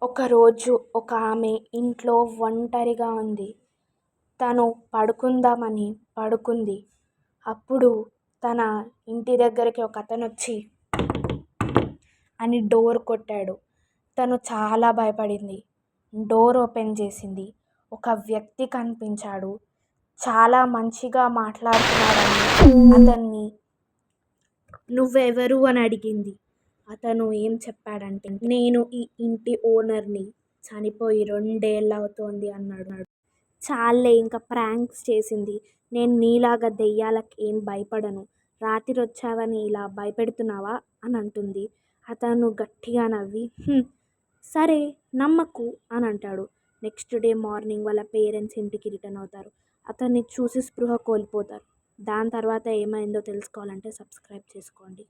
ఒకరోజు ఒక ఆమె ఇంట్లో ఒంటరిగా ఉంది. తను పడుకుందామని పడుకుంది. అప్పుడు తన ఇంటి దగ్గరికి ఒకతనొచ్చి అని డోర్ కొట్టాడు. తను చాలా భయపడింది. డోర్ ఓపెన్ చేసింది. ఒక వ్యక్తి కనిపించాడు. చాలా మంచిగా మాట్లాడుతున్నాడని అతన్ని "నువ్వెవరు" అని అడిగింది. అతను ఏం చెప్పాడంటే, "నేను ఈ ఇంటి ఓనర్ని, చనిపోయి 2 ఏళ్ళవుతోంది" అన్నాడు. చాల్లే ఇంకా ప్రాంక్స్ చేసింది. "నేను నీలాగా దెయ్యాలకి ఏం భయపడను. రాత్రొచ్చావని ఇలా భయపెడుతున్నావా" అని అంటుంది. అతను గట్టిగా నవ్వి సరే నమ్మకు అని అంటాడు. నెక్స్ట్ డే మార్నింగ్ వాళ్ళ పేరెంట్స్ ఇంటికి రిటర్న్ అవుతారు. అతన్ని చూసి స్పృహ కోల్పోతారు. దాని తర్వాత ఏమైందో తెలుసుకోవాలంటే సబ్స్క్రైబ్ చేసుకోండి.